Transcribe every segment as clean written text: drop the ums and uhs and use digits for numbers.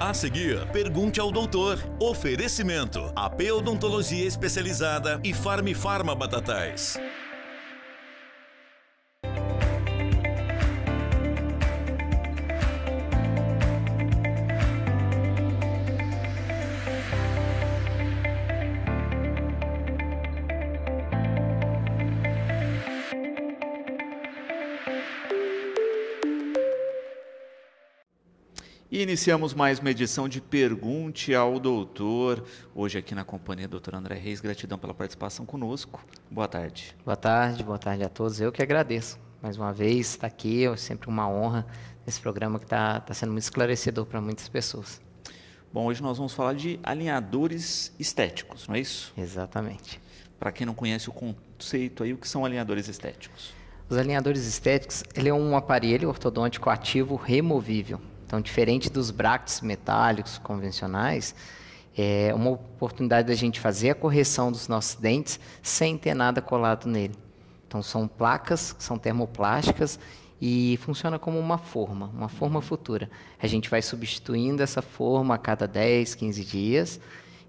A seguir, pergunte ao doutor. Oferecimento: AP Odontologia Especializada e Farma Batatais. E iniciamos mais uma edição de Pergunte ao Doutor, hoje aqui na companhia do Dr. André Reis. Gratidão pela participação conosco. Boa tarde. Boa tarde a todos. Eu que agradeço. Mais uma vez, estar aqui, é sempre uma honra nesse programa que está sendo muito esclarecedor para muitas pessoas. Bom, hoje nós vamos falar de alinhadores estéticos, não é isso? Exatamente. Para quem não conhece o conceito aí, o que são alinhadores estéticos? Os alinhadores estéticos, ele é um aparelho ortodôntico ativo removível. Então, diferente dos brackets metálicos convencionais, é uma oportunidade da gente fazer a correção dos nossos dentes sem ter nada colado nele. Então, são placas, são termoplásticas e funciona como uma forma futura. A gente vai substituindo essa forma a cada 10, 15 dias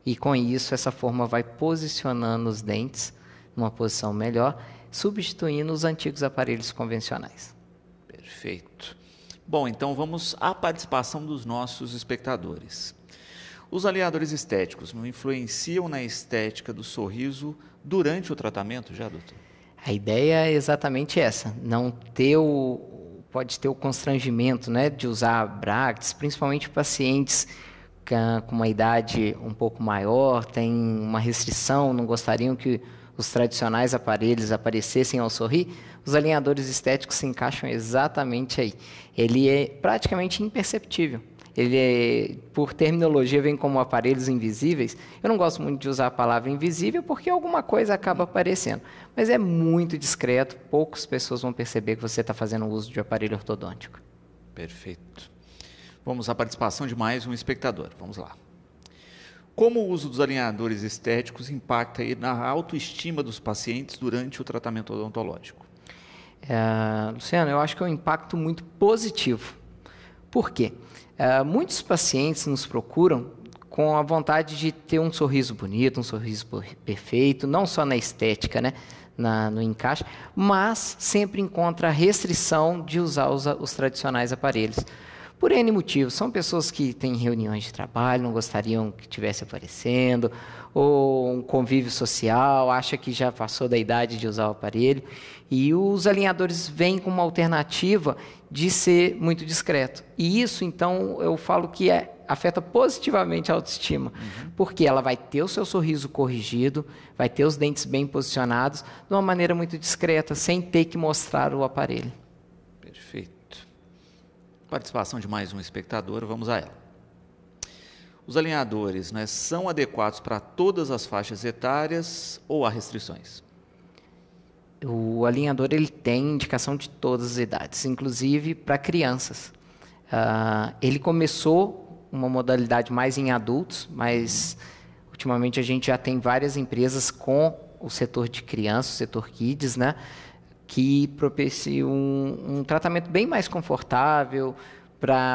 e, com isso, essa forma vai posicionando os dentes numa posição melhor, substituindo os antigos aparelhos convencionais. Perfeito. Bom, então vamos à participação dos nossos espectadores. Os alinhadores estéticos não influenciam na estética do sorriso durante o tratamento já, doutor? A ideia é exatamente essa, não ter pode ter o constrangimento, né, de usar brackets, principalmente pacientes com uma idade um pouco maior, tem uma restrição, não gostariam que os tradicionais aparelhos aparecessem ao sorrir. Os alinhadores estéticos se encaixam exatamente aí. Ele é praticamente imperceptível. Ele, por terminologia, vem como aparelhos invisíveis. Eu não gosto muito de usar a palavra invisível porque alguma coisa acaba aparecendo. Mas é muito discreto, poucas pessoas vão perceber que você está fazendo uso de aparelho ortodôntico. Perfeito. Vamos à participação de mais um espectador. Vamos lá. Como o uso dos alinhadores estéticos impacta aí na autoestima dos pacientes durante o tratamento odontológico? Luciano, eu acho que é um impacto muito positivo. Por quê? Muitos pacientes nos procuram com a vontade de ter um sorriso bonito, um sorriso perfeito, não só na estética, né, no encaixe, mas sempre encontra a restrição de usar os tradicionais aparelhos. Por N motivos, são pessoas que têm reuniões de trabalho, não gostariam que estivesse aparecendo, ou um convívio social, acha que já passou da idade de usar o aparelho, e os alinhadores vêm com uma alternativa de ser muito discreto. E isso, então, eu falo que afeta positivamente a autoestima, porque ela vai ter o seu sorriso corrigido, vai ter os dentes bem posicionados, de uma maneira muito discreta, sem ter que mostrar o aparelho. Perfeito. Participação de mais um espectador, vamos a ela. Os alinhadores, né, são adequados para todas as faixas etárias ou há restrições? O alinhador ele tem indicação de todas as idades, inclusive para crianças. Ele começou uma modalidade mais em adultos, mas ultimamente a gente já tem várias empresas com o setor de crianças, o setor kids, né, que propicia um tratamento bem mais confortável,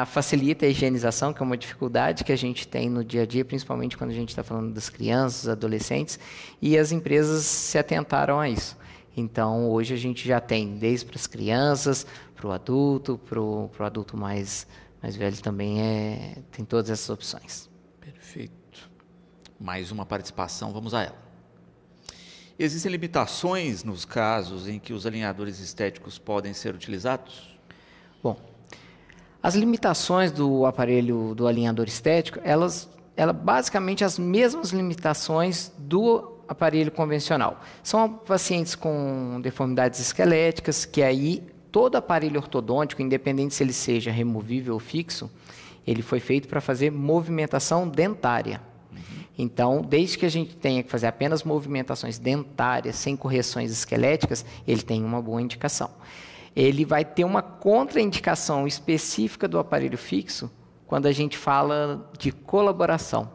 facilita a higienização, que é uma dificuldade que a gente tem no dia a dia, principalmente quando a gente está falando das crianças, adolescentes, e as empresas se atentaram a isso. Então, hoje a gente já tem, desde para as crianças, para o adulto mais velho também, tem todas essas opções. Perfeito. Mais uma participação, vamos a ela. Existem limitações nos casos em que os alinhadores estéticos podem ser utilizados? Bom, as limitações do aparelho do alinhador estético, elas basicamente as mesmas limitações do aparelho convencional. São pacientes com deformidades esqueléticas, que aí todo aparelho ortodôntico, independente se ele seja removível ou fixo, ele foi feito para fazer movimentação dentária. Então, desde que a gente tenha que fazer apenas movimentações dentárias, sem correções esqueléticas, ele tem uma boa indicação. Ele vai ter uma contraindicação específica do aparelho fixo quando a gente fala de colaboração.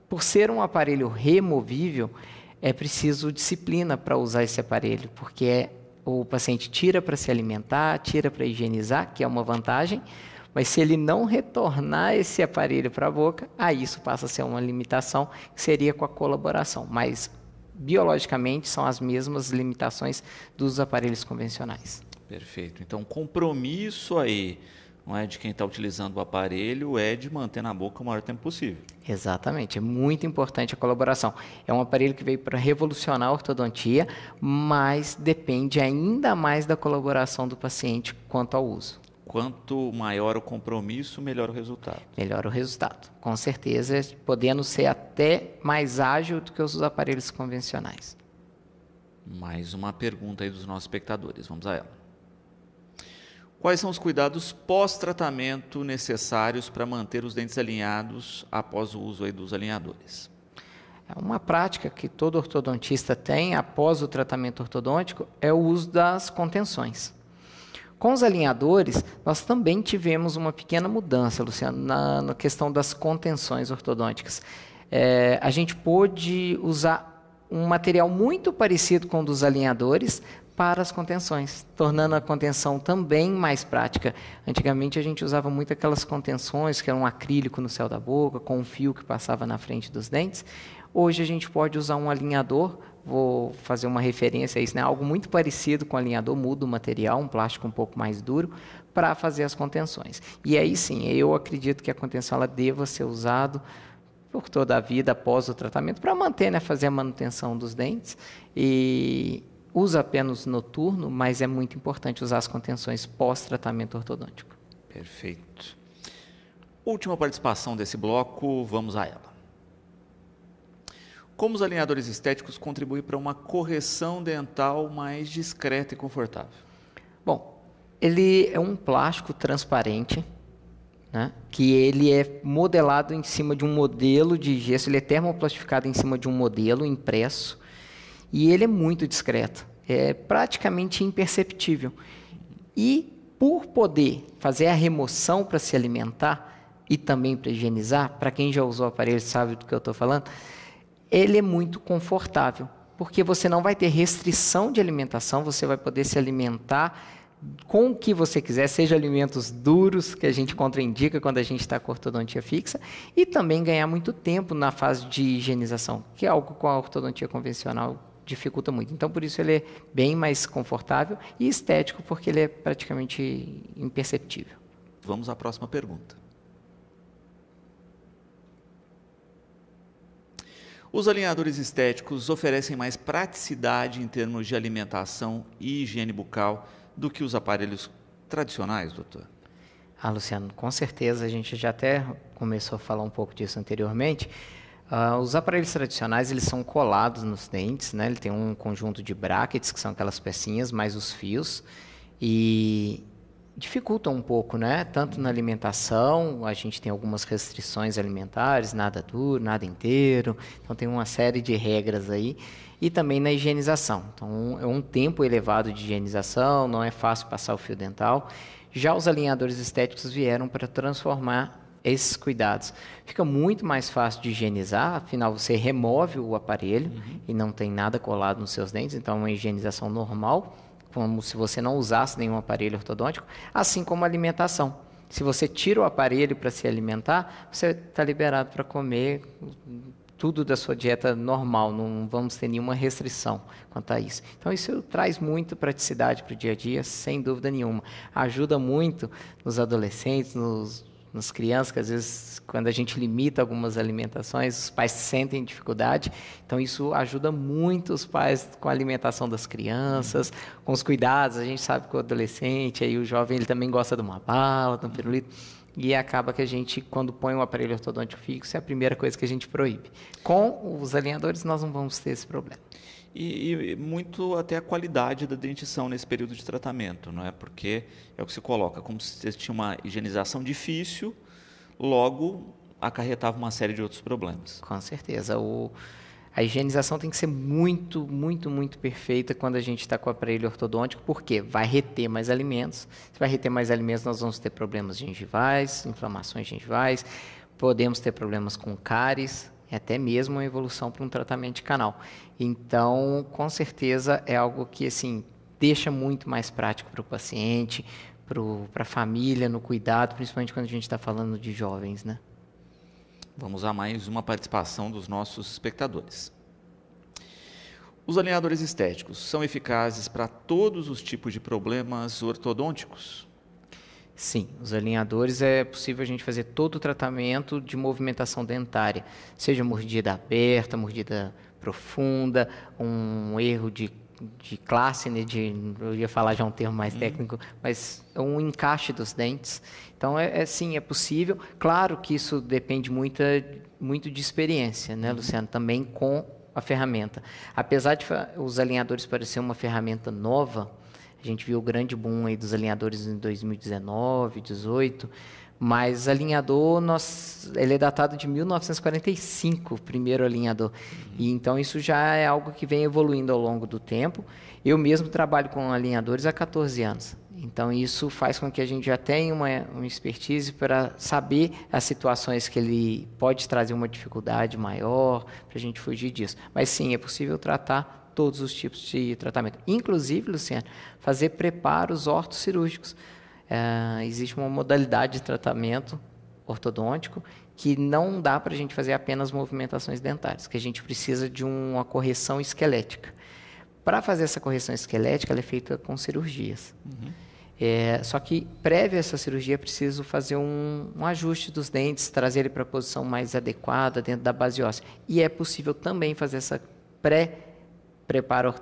Por ser um aparelho removível, é preciso disciplina para usar esse aparelho, porque o paciente tira para se alimentar, tira para higienizar, que é uma vantagem, Mas se ele não retornar esse aparelho para a boca, aí isso passa a ser uma limitação, que seria com a colaboração. Mas, biologicamente, são as mesmas limitações dos aparelhos convencionais. Perfeito. Então, compromisso aí, não é de quem está utilizando o aparelho, é de manter na boca o maior tempo possível. Exatamente, é muito importante a colaboração. É um aparelho que veio para revolucionar a ortodontia, mas depende ainda mais da colaboração do paciente quanto ao uso. Quanto maior o compromisso, melhor o resultado. Melhor o resultado, com certeza, podendo ser até mais ágil do que os aparelhos convencionais. Mais uma pergunta aí dos nossos espectadores, vamos a ela. Quais são os cuidados pós-tratamento necessários para manter os dentes alinhados após o uso aí dos alinhadores? É uma prática que todo ortodontista tem após o tratamento ortodôntico, é o uso das contenções. Com os alinhadores, nós também tivemos uma pequena mudança, Luciano, na questão das contenções ortodônticas. A gente pôde usar um material muito parecido com o dos alinhadores para as contenções, tornando a contenção também mais prática. Antigamente a gente usava muito aquelas contenções que eram um acrílico no céu da boca, com um fio que passava na frente dos dentes. Hoje a gente pode usar um alinhador, vou fazer uma referência a isso, né? Algo muito parecido com o alinhador, muda o material, um plástico um pouco mais duro, para fazer as contenções. E aí sim, eu acredito que a contenção ela deva ser usada por toda a vida após o tratamento, para manter, né, fazer a manutenção dos dentes. E usa apenas noturno, mas é muito importante usar as contenções pós-tratamento ortodôntico. Perfeito. Última participação desse bloco, vamos a ela. Como os alinhadores estéticos contribuem para uma correção dental mais discreta e confortável? Bom, ele é um plástico transparente, né, que ele é modelado em cima de um modelo de gesso, ele é termoplastificado em cima de um modelo impresso, e ele é muito discreto, é praticamente imperceptível. E por poder fazer a remoção para se alimentar e também para higienizar, para quem já usou o aparelho sabe do que eu estou falando, ele é muito confortável, porque você não vai ter restrição de alimentação, você vai poder se alimentar com o que você quiser, seja alimentos duros, que a gente contraindica quando a gente está com a ortodontia fixa, e também ganhar muito tempo na fase de higienização, que é algo com a ortodontia convencional dificulta muito. Então, por isso ele é bem mais confortável e estético, porque ele é praticamente imperceptível. Vamos à próxima pergunta. Os alinhadores estéticos oferecem mais praticidade em termos de alimentação e higiene bucal do que os aparelhos tradicionais, doutor? Luciano, com certeza, a gente já até começou a falar um pouco disso anteriormente. Os aparelhos tradicionais, eles são colados nos dentes, né? Ele tem um conjunto de brackets, que são aquelas pecinhas, mais os fios, e dificultam um pouco, né? Tanto na alimentação, a gente tem algumas restrições alimentares, nada duro, nada inteiro, então tem uma série de regras aí, e também na higienização. Então, é um tempo elevado de higienização, não é fácil passar o fio dental. Já os alinhadores estéticos vieram para transformar esses cuidados. Fica muito mais fácil de higienizar, afinal você remove o aparelho e não tem nada colado nos seus dentes, então é uma higienização normal, como se você não usasse nenhum aparelho ortodôntico, assim como a alimentação. Se você tira o aparelho para se alimentar, você está liberado para comer tudo da sua dieta normal, não vamos ter nenhuma restrição quanto a isso. Então, isso traz muita praticidade para o dia a dia, sem dúvida nenhuma. Ajuda muito nos adolescentes, nas crianças, que às vezes, quando a gente limita algumas alimentações, os pais sentem dificuldade. Então, isso ajuda muito os pais com a alimentação das crianças, com os cuidados. A gente sabe que o adolescente, aí o jovem, ele também gosta de uma bala, de um pirulito. E acaba que a gente, quando põe um aparelho ortodôntico fixo, é a primeira coisa que a gente proíbe. Com os alinhadores, nós não vamos ter esse problema. E muito até a qualidade da dentição nesse período de tratamento, não é? Porque é o que se coloca, como se você tinha uma higienização difícil, logo acarretava uma série de outros problemas. Com certeza. A higienização tem que ser muito, muito, muito perfeita quando a gente está com o aparelho ortodôntico, porque vai reter mais alimentos. Se vai reter mais alimentos, nós vamos ter problemas gengivais, inflamações gengivais, podemos ter problemas com cáries, e até mesmo uma evolução para um tratamento de canal. Então, com certeza, é algo que assim, deixa muito mais prático para o paciente, para a família, no cuidado, principalmente quando a gente está falando de jovens, né? Vamos a mais uma participação dos nossos espectadores. Os alinhadores estéticos são eficazes para todos os tipos de problemas ortodônticos? Sim, os alinhadores é possível a gente fazer todo o tratamento de movimentação dentária, seja mordida aberta, mordida profunda, um erro de classe, né, eu ia falar já um termo mais técnico, mas um encaixe dos dentes. Então, sim, é possível. Claro que isso depende muito de experiência, né, Luciano? Também com a ferramenta. Apesar de os alinhadores parecerem uma ferramenta nova, a gente viu o grande boom aí dos alinhadores em 2019, 2018, mas alinhador, ele é datado de 1945, o primeiro alinhador. E então isso já é algo que vem evoluindo ao longo do tempo. Eu mesmo trabalho com alinhadores há 14 anos. Então isso faz com que a gente já tenha uma expertise para saber as situações que ele pode trazer uma dificuldade maior, para a gente fugir disso. Mas sim, é possível tratar todos os tipos de tratamento. Inclusive, Luciano, fazer preparos ortocirúrgicos. Existe uma modalidade de tratamento ortodôntico que não dá para a gente fazer apenas movimentações dentárias, que a gente precisa de uma correção esquelética. Para fazer essa correção esquelética, ela é feita com cirurgias. Só que, prévia a essa cirurgia, é preciso fazer um ajuste dos dentes, trazer ele para a posição mais adequada dentro da base óssea. E é possível também fazer essa preparo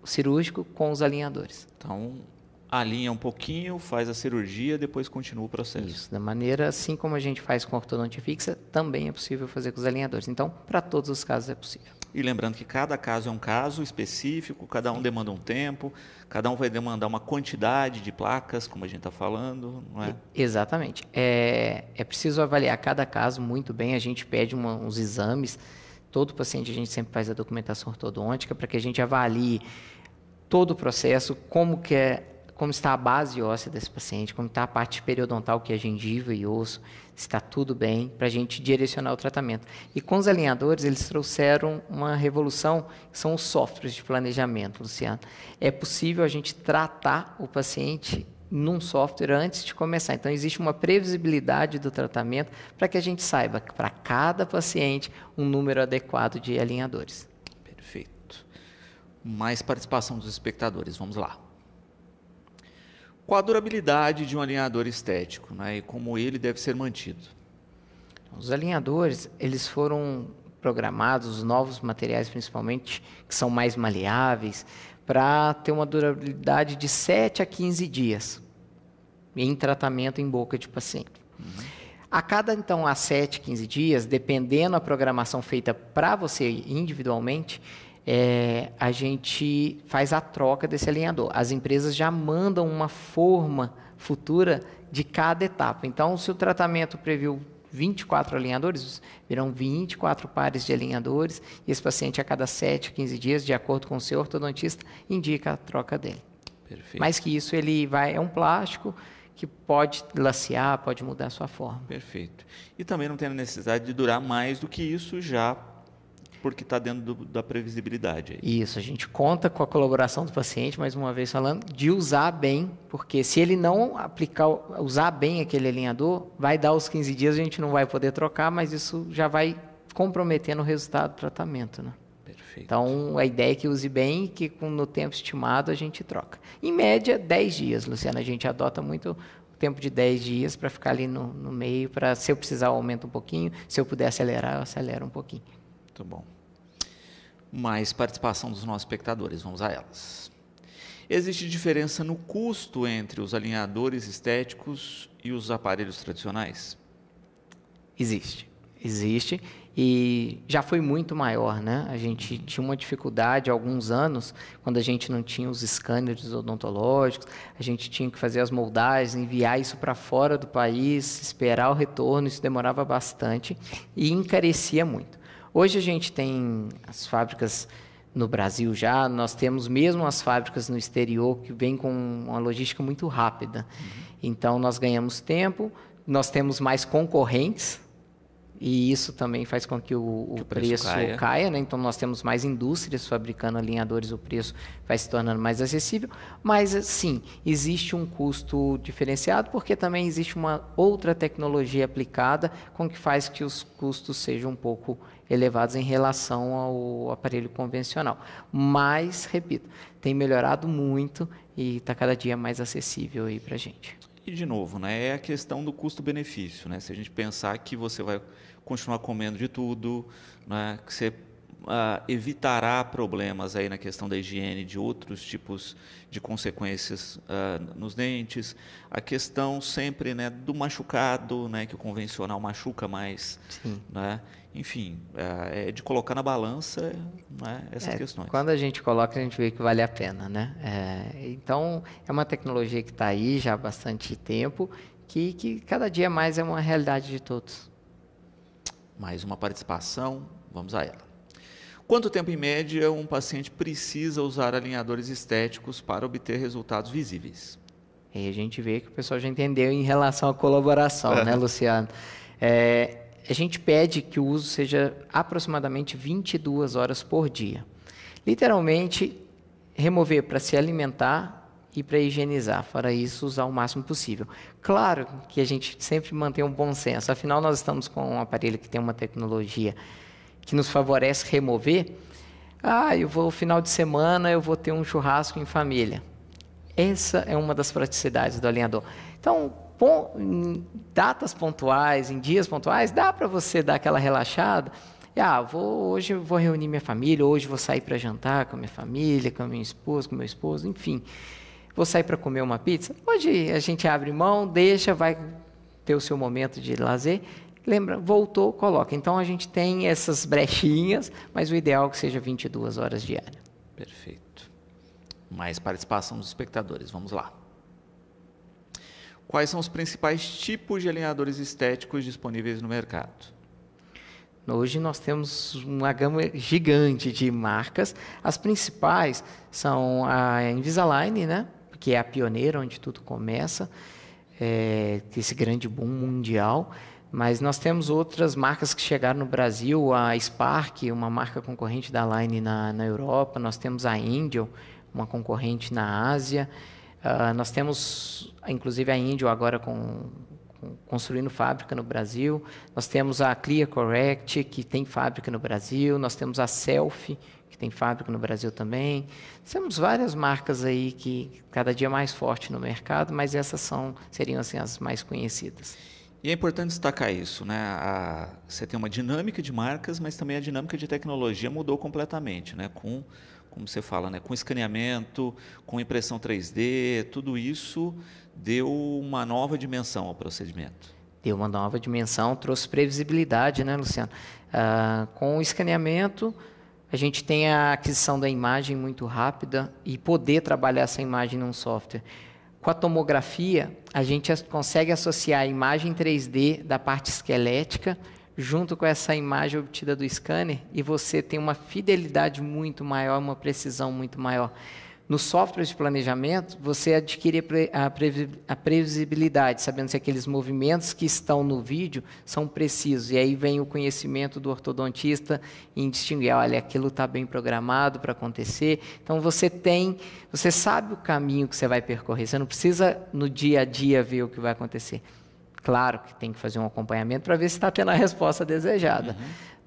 cirúrgico com os alinhadores. Então, alinha um pouquinho, faz a cirurgia, depois continua o processo. Isso, da maneira assim como a gente faz com a ortodontia fixa, também é possível fazer com os alinhadores. Então, para todos os casos é possível. E lembrando que cada caso é um caso específico, cada um demanda um tempo, cada um vai demandar uma quantidade de placas, como a gente está falando, não é? Exatamente. É preciso avaliar cada caso muito bem, a gente pede uns exames, todo paciente a gente sempre faz a documentação ortodôntica para que a gente avalie todo o processo, como está a base óssea desse paciente, como está a parte periodontal, que é gengiva e osso, se está tudo bem, para a gente direcionar o tratamento. E com os alinhadores, eles trouxeram uma revolução, que são os softwares de planejamento, Luciano. É possível a gente tratar o paciente num software antes de começar. Então, existe uma previsibilidade do tratamento para que a gente saiba, para cada paciente, um número adequado de alinhadores. Perfeito. Mais participação dos espectadores, vamos lá. Qual a durabilidade de um alinhador estético, né, e como ele deve ser mantido? Os alinhadores, eles foram programados, os novos materiais principalmente, que são mais maleáveis, para ter uma durabilidade de 7 a 15 dias em tratamento em boca de paciente. A cada, então, a 7, 15 dias, dependendo da programação feita para você individualmente, a gente faz a troca desse alinhador. As empresas já mandam uma forma futura de cada etapa. Então, se o tratamento previu 24 alinhadores, virão 24 pares de alinhadores, e esse paciente, a cada 7, 15 dias, de acordo com o seu ortodontista, indica a troca dele. Perfeito. Mais que isso, é um plástico que pode lacear, pode mudar a sua forma. Perfeito. E também não tem a necessidade de durar mais do que isso já, porque está dentro da previsibilidade. Isso, a gente conta com a colaboração do paciente, mais uma vez falando, de usar bem, porque se ele não usar bem aquele alinhador, vai dar os 15 dias, a gente não vai poder trocar, mas isso já vai comprometendo o resultado do tratamento, né? Perfeito. Então, a ideia é que use bem e que no tempo estimado a gente troca. Em média, 10 dias, Luciana, a gente adota muito o tempo de 10 dias para ficar ali no meio, para se eu precisar eu aumento um pouquinho, se eu puder acelerar, eu acelero um pouquinho. Muito bom. Mais participação dos nossos espectadores, vamos a elas. Existe diferença no custo entre os alinhadores estéticos e os aparelhos tradicionais? Existe e já foi muito maior, né? A gente tinha uma dificuldade há alguns anos, quando a gente não tinha os scanners odontológicos, a gente tinha que fazer as moldagens, enviar isso para fora do país, esperar o retorno, isso demorava bastante e encarecia muito. Hoje a gente tem as fábricas no Brasil já, nós temos mesmo as fábricas no exterior que vêm com uma logística muito rápida. Então, nós ganhamos tempo, nós temos mais concorrentes e isso também faz com que o preço caia, né? Então nós temos mais indústrias fabricando alinhadores, o preço vai se tornando mais acessível, mas sim, existe um custo diferenciado, porque também existe uma outra tecnologia aplicada com que faz que os custos sejam um pouco elevados em relação ao aparelho convencional. Mas, repito, tem melhorado muito e está cada dia mais acessível aí para a gente. E, de novo, né, é a questão do custo-benefício, né? Se a gente pensar que você vai continuar comendo de tudo, né, que você evitará problemas aí na questão da higiene, de outros tipos de consequências nos dentes, a questão sempre, né, do machucado, né, que o convencional machuca mais, né? Enfim, é de colocar na balança, né, essas questões. Quando a gente coloca, a gente vê que vale a pena, né? Então, é uma tecnologia que está aí já há bastante tempo, que cada dia mais é uma realidade de todos. Mais uma participação, vamos a ela. Quanto tempo, em média, um paciente precisa usar alinhadores estéticos para obter resultados visíveis? E a gente vê que o pessoal já entendeu em relação à colaboração, né, Luciano? A gente pede que o uso seja aproximadamente 22 horas por dia. Literalmente, remover para se alimentar e para higienizar. Fora isso, usar o máximo possível. Claro que a gente sempre mantém um bom senso. Afinal, nós estamos com um aparelho que tem uma tecnologia que nos favorece remover. Final de semana, eu vou ter um churrasco em família. Essa é uma das praticidades do alinhador. Então, em datas pontuais, em dias pontuais, dá para você dar aquela relaxada. Hoje eu vou reunir minha família, hoje vou sair para jantar com a minha família, com a minha esposa, com o meu esposo, enfim. Vou sair para comer uma pizza. Hoje a gente abre mão, deixa, vai ter o seu momento de lazer. Lembra, voltou, coloca. Então a gente tem essas brechinhas, mas o ideal é que seja 22 horas diárias. Perfeito. Mais participação dos espectadores, vamos lá. Quais são os principais tipos de alinhadores estéticos disponíveis no mercado? Hoje nós temos uma gama gigante de marcas. As principais são a Invisalign, né? Que é a pioneira, onde tudo começa, esse grande boom mundial. Mas nós temos outras marcas que chegaram no Brasil, a Spark, uma marca concorrente da Align na Europa. Nós temos a Angel, uma concorrente na Ásia. Nós temos, inclusive, a Angel agora construindo fábrica no Brasil. Nós temos a Clear Correct, que tem fábrica no Brasil. Nós temos a Selfie, que tem fábrica no Brasil também. Temos várias marcas aí que cada dia mais forte no mercado, mas essas seriam assim, as mais conhecidas. E é importante destacar isso, né? Você tem uma dinâmica de marcas, mas também a dinâmica de tecnologia mudou completamente, né? Como você fala, né? Com escaneamento, com impressão 3D, tudo isso deu uma nova dimensão ao procedimento. Deu uma nova dimensão, trouxe previsibilidade, né, Luciano? Com o escaneamento, a gente tem a aquisição da imagem muito rápida e poder trabalhar essa imagem num software. Com a tomografia, a gente consegue associar a imagem 3D da parte esquelética junto com essa imagem obtida do scanner e você tem uma fidelidade muito maior, uma precisão muito maior. No software de planejamento, você adquire a previsibilidade, sabendo se aqueles movimentos que estão no vídeo são precisos. E aí vem o conhecimento do ortodontista em distinguir, olha, aquilo está bem programado para acontecer. Então, você sabe o caminho que você vai percorrer. Você não precisa, no dia a dia, ver o que vai acontecer. Claro que tem que fazer um acompanhamento para ver se está tendo a resposta desejada.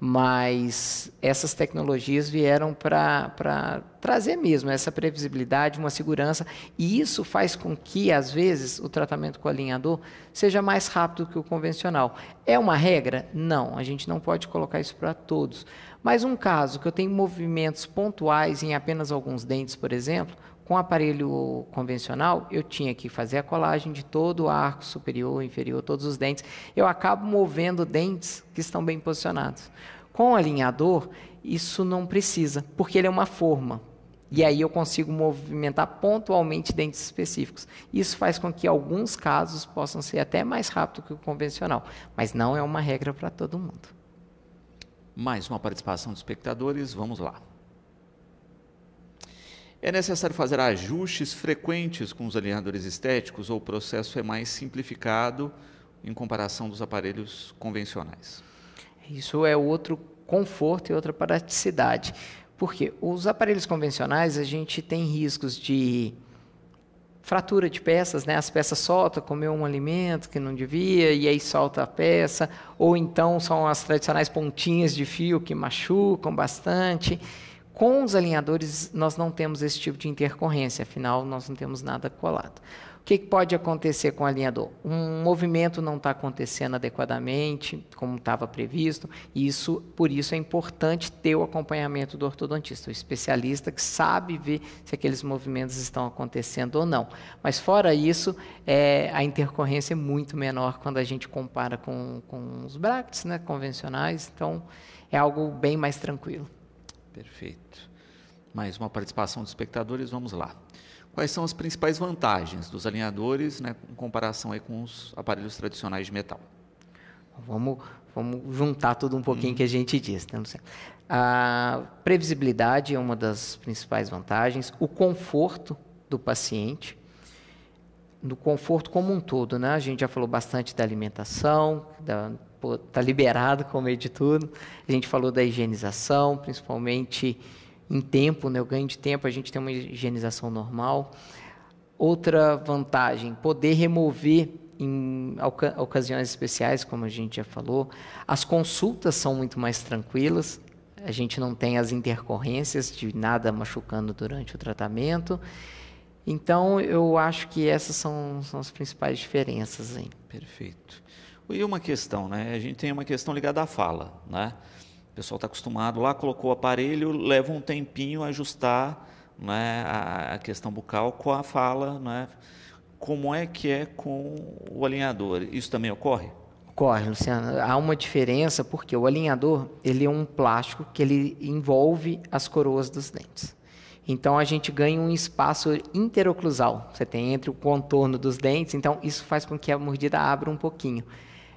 Mas essas tecnologias vieram para trazer mesmo essa previsibilidade, uma segurança, e isso faz com que, às vezes, o tratamento com o alinhador seja mais rápido que o convencional. É uma regra? Não, a gente não pode colocar isso para todos. Mas um caso que eu tenho movimentos pontuais em apenas alguns dentes, por exemplo, com o aparelho convencional, eu tinha que fazer a colagem de todo o arco superior, inferior, todos os dentes. Eu acabo movendo dentes que estão bem posicionados. Com o alinhador, isso não precisa, porque ele é uma forma. E aí eu consigo movimentar pontualmente dentes específicos. Isso faz com que alguns casos possam ser até mais rápido que o convencional, mas não é uma regra para todo mundo. Mais uma participação dos espectadores, vamos lá. É necessário fazer ajustes frequentes com os alinhadores estéticos ou o processo é mais simplificado em comparação dos aparelhos convencionais? Isso é outro conforto e outra praticidade. Porque os aparelhos convencionais, a gente tem riscos de fratura de peças, né? As peças soltam, comeu um alimento que não devia e aí solta a peça, ou então são as tradicionais pontinhas de fio que machucam bastante. Com os alinhadores, nós não temos esse tipo de intercorrência, afinal, nós não temos nada colado. O que pode acontecer com o alinhador? Um movimento não está acontecendo adequadamente, como estava previsto, e por isso é importante ter o acompanhamento do ortodontista, o especialista que sabe ver se aqueles movimentos estão acontecendo ou não. Mas fora isso, a intercorrência é muito menor quando a gente compara com os brackets, né, convencionais, então é algo bem mais tranquilo. Perfeito. Mais uma participação dos espectadores, vamos lá. Quais são as principais vantagens dos alinhadores, né, em comparação aí com os aparelhos tradicionais de metal? Vamos juntar tudo um pouquinho que a gente disse. Né? A previsibilidade é uma das principais vantagens, o conforto do paciente, do conforto como um todo. Né? A gente já falou bastante da alimentação, está liberado comer de tudo. A gente falou da higienização, principalmente em tempo, né? O ganho de tempo, a gente tem uma higienização normal. Outra vantagem, poder remover em ocasiões especiais, como a gente já falou. As consultas são muito mais tranquilas, a gente não tem as intercorrências de nada machucando durante o tratamento. Então, eu acho que essas são as principais diferenças aí. Perfeito. E uma questão, né? A gente tem uma questão ligada à fala, né? O pessoal está acostumado lá, colocou o aparelho, leva um tempinho a ajustar, né, a questão bucal com a fala, né? Como é que é com o alinhador? Isso também ocorre? Ocorre, Luciano. Há uma diferença porque o alinhador ele é um plástico que ele envolve as coroas dos dentes. Então, a gente ganha um espaço interoclusal. Você tem entre o contorno dos dentes, então isso faz com que a mordida abra um pouquinho.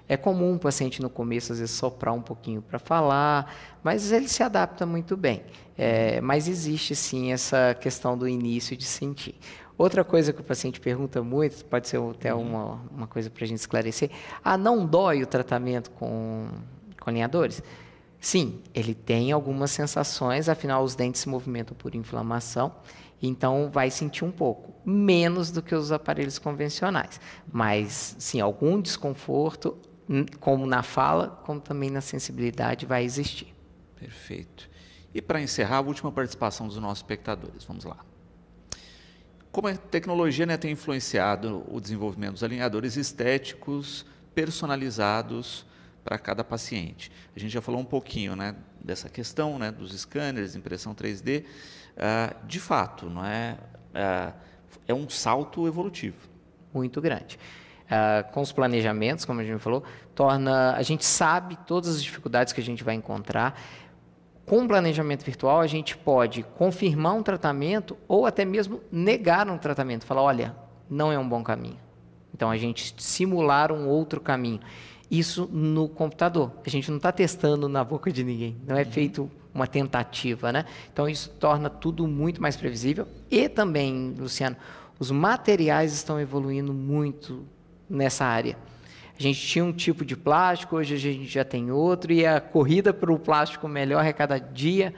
É comum o paciente no começo, às vezes, soprar um pouquinho para falar, mas ele se adapta muito bem. Mas existe, sim, essa questão do início de sentir. Outra coisa que o paciente pergunta muito, pode ser até uma coisa para a gente esclarecer, não dói o tratamento com alinhadores? Sim, ele tem algumas sensações, afinal os dentes se movimentam por inflamação, então vai sentir um pouco, menos do que os aparelhos convencionais. Mas, sim, algum desconforto, como na fala, como também na sensibilidade, vai existir. Perfeito. E para encerrar, a última participação dos nossos espectadores, vamos lá. Como a tecnologia, né, tem influenciado o desenvolvimento dos alinhadores estéticos personalizados para cada paciente? A gente já falou um pouquinho, né, dessa questão, né, dos scanners, impressão 3D. De fato, não é um salto evolutivo. Muito grande. Com os planejamentos, como a gente falou, a gente sabe todas as dificuldades que a gente vai encontrar. Com o planejamento virtual, a gente pode confirmar um tratamento ou até mesmo negar um tratamento. Falar, olha, não é um bom caminho. Então, a gente simular um outro caminho. Isso no computador. A gente não está testando na boca de ninguém. Não é feito uma tentativa, né? Então, isso torna tudo muito mais previsível. E também, Luciano, os materiais estão evoluindo muito nessa área. A gente tinha um tipo de plástico, hoje a gente já tem outro, e a corrida para o plástico melhor é cada dia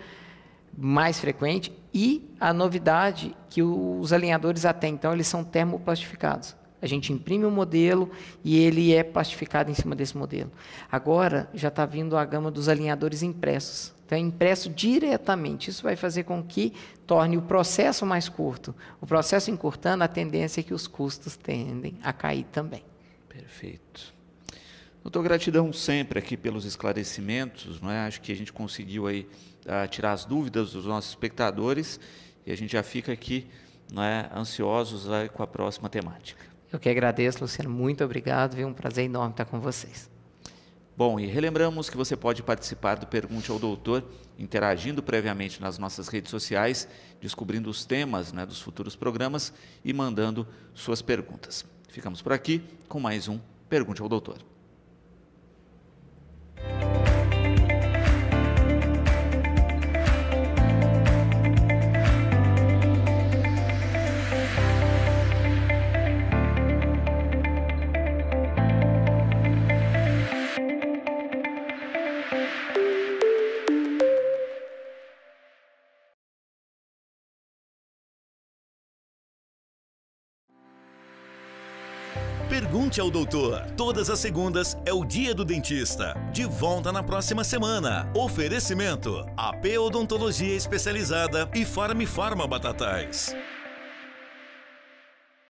mais frequente. E a novidade que os alinhadores até então, eles são termoplastificados. A gente imprime um modelo e ele é plastificado em cima desse modelo. Agora, já está vindo a gama dos alinhadores impressos. Então, é impresso diretamente. Isso vai fazer com que torne o processo mais curto. O processo encurtando, a tendência é que os custos tendem a cair também. Perfeito. Doutor, gratidão sempre aqui pelos esclarecimentos, não é? Acho que a gente conseguiu aí tirar as dúvidas dos nossos espectadores e a gente já fica aqui, não é, ansiosos aí com a próxima temática. Eu que agradeço, Luciano. Muito obrigado. Viu? Um prazer enorme estar com vocês. Bom, e relembramos que você pode participar do Pergunte ao Doutor, interagindo previamente nas nossas redes sociais, descobrindo os temas, né, dos futuros programas e mandando suas perguntas. Ficamos por aqui com mais um Pergunte ao Doutor. Pergunte ao doutor. Todas as segundas é o Dia do Dentista. De volta na próxima semana. Oferecimento: AP Odontologia Especializada e Farma Batatais.